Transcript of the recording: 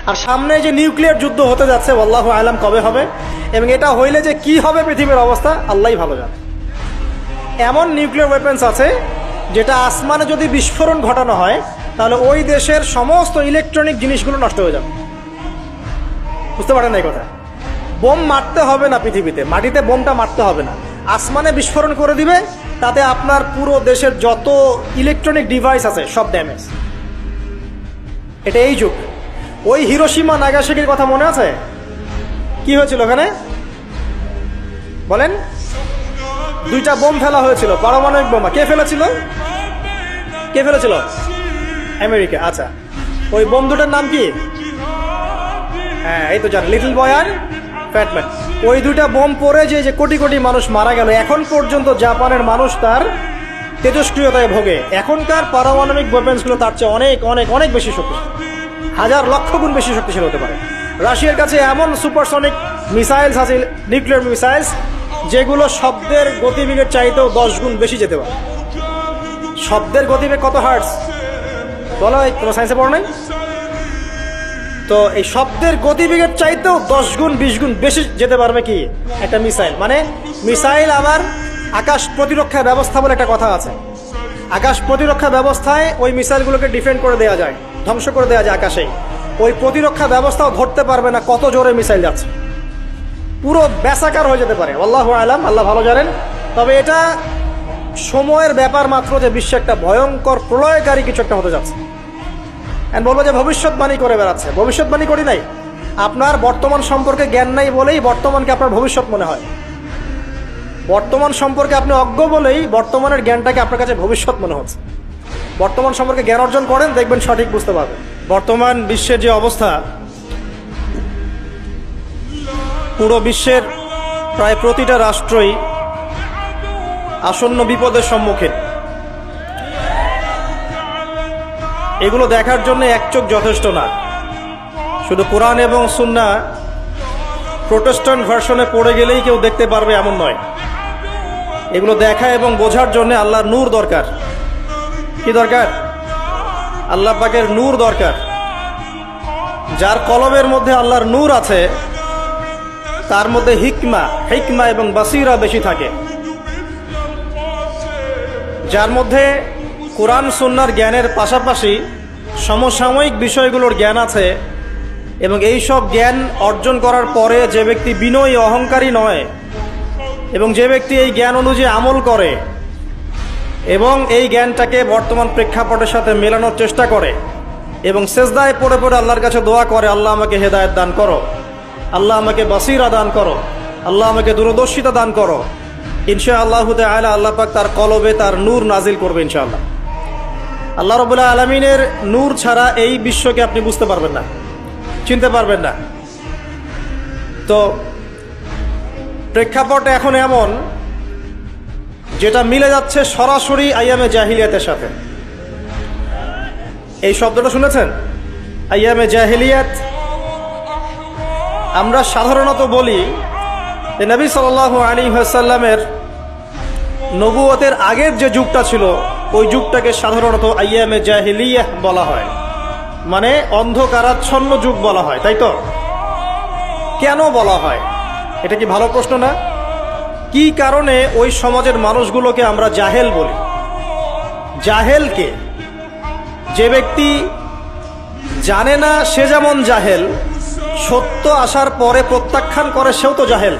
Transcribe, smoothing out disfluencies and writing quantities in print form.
আর সামনে যে নিউক্লিয়ার যুদ্ধ হতে যাচ্ছে আল্লাহু আলাম কবে হবে, এবং এটা হইলে যে কি হবে পৃথিবীর অবস্থা আল্লাহই ভালো জানে। এমন নিউক্লিয়ার ওয়েপেন্স আছে যেটা আসমানে যদি বিস্ফোরণ ঘটানো হয় তাহলে ওই দেশের সমস্ত ইলেকট্রনিক জিনিসগুলো নষ্ট হয়ে যাবে। বুঝতে পারেন এই কথা? বোম মারতে হবে না পৃথিবীতে, মাটিতে বোমটা মারতে হবে না, আসমানে বিস্ফোরণ করে দিবে, তাতে আপনার পুরো দেশের যত ইলেকট্রনিক ডিভাইস আছে সব ড্যামেজ। এটা এই যুগ। ওই হিরোশিমা নাগাসাকির কথা মনে আছে? কি হয়েছিল ওখানে বলেন? দুইটা বোম ফেলা হয়েছিল, পারমাণবিক বোমা। কে ফেলেছিল? কে ফেলেছিল? আমেরিকা। আচ্ছা, ওই বোম দুটার নাম কি? হ্যাঁ, এই তো জানেন, লিটল বয় আর ফ্যাট ম্যান। ওই দুইটা বোম পড়ে যে কোটি কোটি মানুষ মারা গেল, এখন পর্যন্ত জাপানের মানুষ তার তেজস্ক্রিয়তায় ভোগে। এখনকার পারমাণবিক ওয়েপেন্সগুলো তার চেয়ে অনেক অনেক অনেক বেশি শক্তিশালী, হাজার লক্ষ গুণ বেশি শক্তিশালী হতে পারে। রাশিয়ার কাছে এমন সুপারসনিক মিসাইলস আছে, নিউক্লিয়ার মিসাইলস, যেগুলো শব্দের গতিবেগের চাইতেও 10 গুণ বেশি যেতে পারে। শব্দের গতিবেগ কত হার্টস বলো? তোমার সায়েন্সে পড়ো নাই? তো এই শব্দের গতিবেগের চাইতেও 10 গুণ 20 গুণ বেশি যেতে পারবে কি একটা মিসাইল। মানে মিসাইল আবার আকাশ প্রতিরক্ষা ব্যবস্থা বলে একটা কথা আছে। আকাশ প্রতিরক্ষা ব্যবস্থায় ওই মিসাইলগুলোকে ডিফেন্ড করে দেওয়া যায়, ধ্বংস করে দেওয়া যায় আকাশেই। ওই প্রতিরক্ষা ব্যবস্থাও ধরতে পারবে না কত জোরে মিসাইল যাচ্ছে, পুরো ব্যাসাকার হয়ে যেতে পারে। আল্লাহু আলাম, আল্লাহ ভালো জানেন। তবে এটা সময়ের ব্যাপার মাত্র যে বিশ্বে একটা ভয়ঙ্কর প্রলয়কারী কিছু একটা হতে যাচ্ছে। বলবো যে ভবিষ্যৎবাণী করে বেড়াচ্ছে। ভবিষ্যৎবাণী করি নাই, আপনার বর্তমান সম্পর্কে জ্ঞান নাই বলেই বর্তমানকে আপনার ভবিষ্যৎ মনে হয়। বর্তমান সম্পর্কে আপনি অজ্ঞ বলেই বর্তমানের জ্ঞানটাকে আপনার কাছে ভবিষ্যৎ মনে হচ্ছে। বর্তমান সম্পর্কে জ্ঞান অর্জন করেন, দেখবেন সঠিক বুঝতে পারবেন। বর্তমান বিশ্বের যে অবস্থা, পুরো বিশ্বের প্রায় প্রতিটা রাষ্ট্রই আসন্ন বিপদের সম্মুখীন। এগুলো দেখার জন্য এক চোখ যথেষ্ট না। শুধু কোরআন এবং সুন্নাহ প্রোটেস্ট্যান্ট ভার্সনে পড়ে গেলেই কেউ দেখতে পারবে এমন নয়। এগুলো দেখা এবং বোঝার জন্য আল্লাহর নূর দরকার। কি দরকার? আল্লাহ পাকের নূর দরকার। যার কলমের মধ্যে আল্লাহর নূর আছে তার মধ্যে হিকমা এবং বাসিরা বেশি থাকে। যার মধ্যে কোরআন সুন্নাহর জ্ঞানের পাশাপাশি সমসাময়িক বিষয়গুলোর জ্ঞান আছে, এবং এই সব জ্ঞান অর্জন করার পরে যে ব্যক্তি বিনয়ী অহংকারী নয়, এবং যে ব্যক্তি এই জ্ঞান অনুযায়ী আমল করে এবং এই জ্ঞানটাকে বর্তমান প্রেক্ষাপটের সাথে মেলানোর চেষ্টা করে এবং সেজদায় পড়ে পড়ে আল্লাহর কাছে দোয়া করে, আল্লাহ আমাকে হেদায়েত দান করো, আল্লাহ আমাকে বাসিরা দান করো, আল্লাহ আমাকে দূরদর্শিতা দান করো, ইনশাআল্লাহ তাআলা আল্লাহ পাক তার কলবে তার নূর নাজিল করবে ইনশাআল্লাহ। আল্লাহ রাব্বুল আলামিনের নূর ছাড়া এই বিশ্বকে আপনি বুঝতে পারবেন না, চিনতে পারবেন না। তো প্রেক্ষাপট এখন এমন যেটা মিলে যাচ্ছে সরাসরি আইয়ামে জাহিলিয়াতের সাথে। এই শব্দটা শুনেছেন? আইয়ামে জাহিলিয়াত। আমরা সাধারণত বলি যে নবী সাল্লাল্লাহু আলাইহি ওয়াসাল্লামের নবুয়তের আগের যে যুগটা ছিল ওই যুগটাকে সাধারণত আইয়ামে জাহিলিয়াহ বলা হয়, মানে অন্ধকারাচ্ছন্ন যুগ বলা হয়, তাই তো? কেন বলা হয়? এটা কি ভালো প্রশ্ন না? কি কারণে ওই সমাজের মানুষগুলোকে আমরা জাহেল বলি? জাহেলকে, যে ব্যক্তি জানে না সে যেমন জাহেল, সত্য আসার পরে প্রত্যাখ্যান করে সেও তো জাহেল।